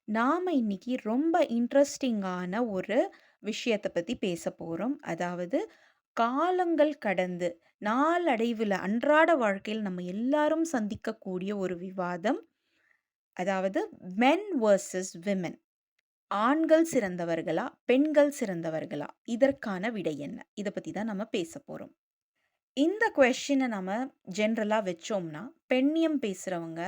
நாம இன்னைக்கு ரொம்ப இன்ட்ரஸ்டிங்கான ஒரு விஷயத்த பத்தி பேசப் போறோம். அதாவது காலங்கள் கடந்து நாளடைவுல அன்றாட வாழ்க்கையில் நம்ம எல்லாரும் சந்திக்கக்கூடிய ஒரு விவாதம். அதாவது மென் வெர்சஸ் விமென். ஆண்கள் சிறந்தவர்களா? பெண்கள் சிறந்தவர்களா? இதற்கான விடை என்ன? இத பத்தி தான் நம்ம பேசப் போறோம். இந்த கொஸ்டின நம்ம ஜெனரலா வச்சோம்னா, பெண்ணியம் பேசுறவங்க,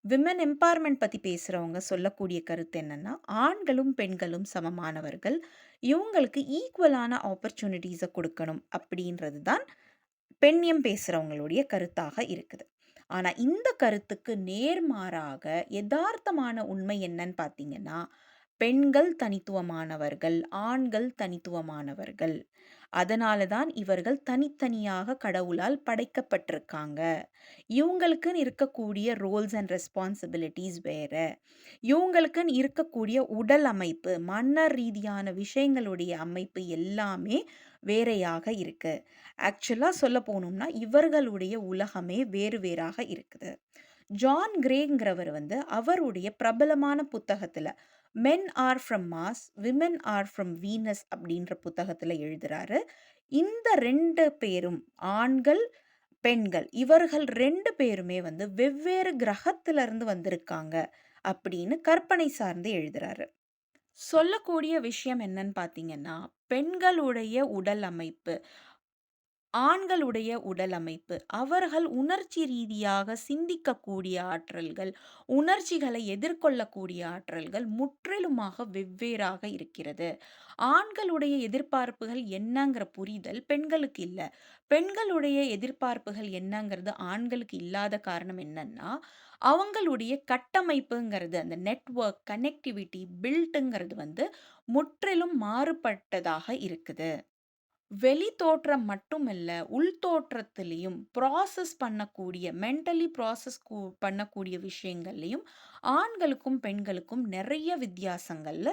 விமன் எம்பவர்மென்ட் பத்தி பேசுறவங்க சொல்லக்கூடிய கருத்து என்னன்னா, ஆண்களும், பெண்களும் சமமானவர்கள். இவங்களுக்கு ஈக்குவலான ஆப்பர்ச்சுனிட்டீஸ குடுக்கணும் அப்படின்றது தான் பெண்ணியம் பேசுறவங்களுடைய கருத்தாக இருக்குது. ஆனா, இந்த கருத்துக்கு நேர்மாறாக எதார்த்தமான உண்மை என்னன்னு பார்த்தீங்கன்னா, பெண்கள் தனித்துவமானவர்கள், ஆண்கள் தனித்துவமானவர்கள். அதனால தான் இவர்கள் தனித்தனியாக கடவுளால் படைக்கப்பட்டிருக்காங்க. இவங்களுக்குன்னு இருக்கக்கூடிய ரோல்ஸ் அண்ட் ரெஸ்பான்சிபிலிட்டீஸ் வேற. இவங்களுக்குன்னு இருக்கக்கூடிய உடல் அமைப்பு, மன ரீதியான விஷயங்களுடைய அமைப்பு எல்லாமே வேறையாக இருக்கு. ஆக்சுவலா சொல்ல போணும்னா, இவர்களுடைய உலகமே வேறு வேறாக இருக்குது. ஜான் கிரேங்கிறவர் அவருடைய பிரபலமான புத்தகத்துல men are from Mars, women are from Venus அப்படின்ற புத்தகத்துல எழுதுறாரு. இந்த 2 பேரும் ஆண்கள், பெண்கள் இவர்கள் 2 பேருமே வெவ்வேறு கிரகத்துல இருந்து வந்திருக்காங்க அப்படின்னு கற்பனை சார்ந்து எழுதுறாரு. சொல்லக்கூடிய விஷயம் என்னன்னு பார்த்தீங்கன்னா, பெண்களுடைய உடல் அமைப்பு, ஆண்களுடைய உடல் அமைப்பு, அவர்கள் உணர்ச்சி ரீதியாக சிந்திக்கக்கூடிய ஆற்றல்கள், உணர்ச்சிகளை எதிர்கொள்ளக்கூடிய ஆற்றல்கள் முற்றிலுமாக வெவ்வேறாக இருக்கிறது. ஆண்களுடைய எதிர்பார்ப்புகள் என்னங்கிற புரிதல் பெண்களுக்கு இல்ல. பெண்களுடைய எதிர்பார்ப்புகள் என்னங்கிறது ஆண்களுக்கு இல்லாத காரணம் என்னன்னா, அவங்களுடைய கட்டமைப்புங்கிறது, அந்த நெட்வொர்க், கனெக்டிவிட்டி, பில்ட்ங்கிறது முற்றிலும் மாறுபட்டதாக இருக்குது. வெளி தோற்றம் மட்டும் இல்ல, உள் தோற்றத்திலயும் ப்ராசஸ் பண்ணக்கூடிய மென்டலி ப்ராசஸ் பண்ணக்கூடிய விஷயங்கள்லயும் ஆண்களுக்கும், பெண்களுக்கும் நெறைய வித்தியாசங்கள்ல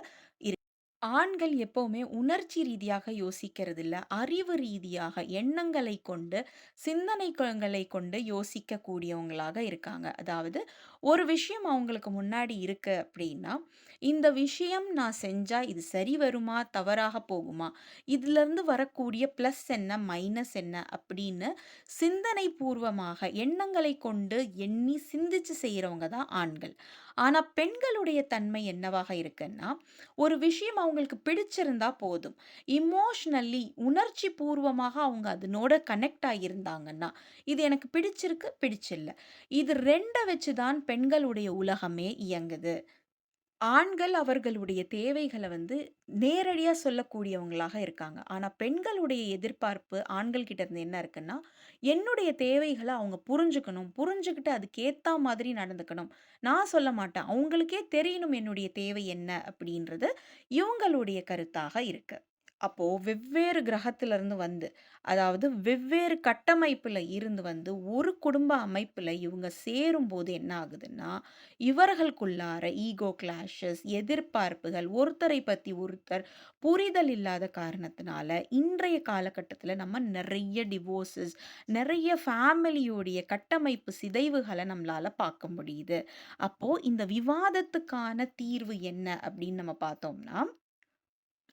ஆண்கள் எப்பவுமே உணர்ச்சி ரீதியாக யோசிக்கிறதில்ல. அறிவு ரீதியாக எண்ணங்களை கொண்டு, சிந்தனைகளை கொண்டு யோசிக்கக்கூடியவங்களாக இருக்காங்க. அதாவது ஒரு விஷயம் அவங்களுக்கு முன்னாடி இருக்கு அப்படின்னா, இந்த விஷயம் நான் செஞ்சா இது சரி வருமா? தவறாக போகுமா? இதிலிருந்து வரக்கூடிய பிளஸ் என்ன? மைனஸ் என்ன? அப்படின்னு சிந்தனை பூர்வமாக எண்ணங்களை கொண்டு எண்ணி சிந்திச்சு செய்றவங்க தான் ஆண்கள். ஆனா பெண்களுடைய தன்மை என்னவாக இருக்குன்னா, ஒரு விஷயம் அவங்களுக்கு பிடிச்சிருந்தா போதும். எமோஷனல்லி உணர்ச்சி பூர்வமாக அவங்க அதனோட கனெக்ட் ஆகியிருந்தாங்கன்னா, இது எனக்கு பிடிச்சிருக்கு, பிடிச்சில்ல. இது 2 வச்சு தான் பெண்களுடைய உலகமே இயங்குது. ஆண்கள் அவர்களுடைய தேவைகள நேரடியா சொல்லக்கூடியவங்களாக இருக்காங்க. ஆனா, பெண்களுடைய எதிர்பார்ப்பு ஆண்கள் கிட்ட இருந்து என்ன இருக்குன்னா, என்னுடைய தேவைகள அவங்க புரிஞ்சுக்கணும். புரிஞ்சுகிட்டு அதுக்கேத்தா மாதிரி நடந்துக்கணும். நான் சொல்ல மாட்டேன். அவங்களுக்கே தெரியணும் என்னுடைய தேவை என்ன அப்படின்றது இவங்களுடைய கருத்தாக இருக்கு. அப்போ வெவ்வேறு கிரகத்திலிருந்து அதாவது வெவ்வேறு கட்டமைப்புல இருந்து ஒரு குடும்ப அமைப்புல இவங்க சேரும்போது என்ன ஆகுதுன்னா, இவர்களுக்குள்ளார ஈகோ கிளாஷஸ், எதிர்பார்ப்புகள், ஒருத்தரை பத்தி ஒருத்தர் புரிதல் இல்லாத காரணத்தினால, இன்றைய காலகட்டத்தில நம்ம நெறைய டிவோர்ஸஸ், நெறைய ஃபேமிலியோடைய கட்டமைப்பு சிதைவுகள நம்மளால பார்க்க முடியுது. அப்போ இந்த விவாதத்துக்கான தீர்வு என்ன அப்படின்னு நம்ம பார்த்தோம்னா,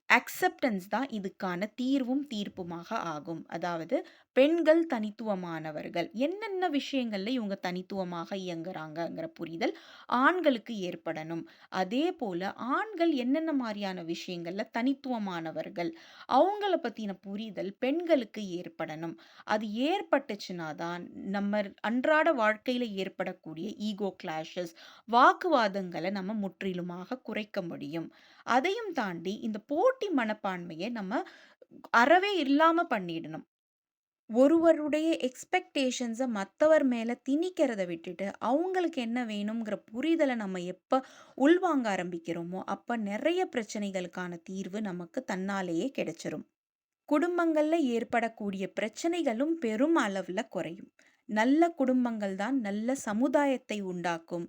அக்செப்டன்ஸ் தான் இதுக்கான தீர்வும் தீர்ப்புமாக ஆகும். அதாவது பெண்கள் தனித்துவமானவர்கள். என்னென்ன விஷயங்கள்ல இவங்க தனித்துவமாக இயங்குறாங்கங்கிற புரிதல் ஆண்களுக்கு ஏற்படணும். அதேபோல ஆண்கள் என்னென்ன மாரியான விஷயங்கள்ல தனித்துவமானவர்கள். அவங்கள பத்தின புரிதல் பெண்களுக்கு ஏற்படணும். அது ஏற்பட்டுச்சுனா தான் நம்ம அன்றாட வாழ்க்கையில ஏற்படக்கூடிய ஈகோ கிளாஷஸ், வாக்குவாதங்கள நம்ம முற்றிலுமாக குறைக்க முடியும். அதையும் தாண்டி இந்த போட்டி மனப்பான்மைய நம்ம அறவே இல்லாம பண்ணிடணும். ஒருவருடைய எக்ஸ்பெக்டேஷன்ஸ மத்தவர் மேல திணிக்கிறத விட்டுட்டு, அவங்களுக்கு என்ன வேணும்ங்கிற புரிதல நம்ம எப்ப உள்வாங்க ஆரம்பிக்கிறோமோ, அப்ப நெறைய பிரச்சனைகளுக்கான தீர்வு நமக்கு தன்னாலேயே கிடைச்சிரும். குடும்பங்கள்ல ஏற்படக்கூடிய பிரச்சனைகளும் பெரும் அளவுல குறையும். நல்ல குடும்பங்கள் தான் நல்ல சமுதாயத்தை உண்டாக்கும்.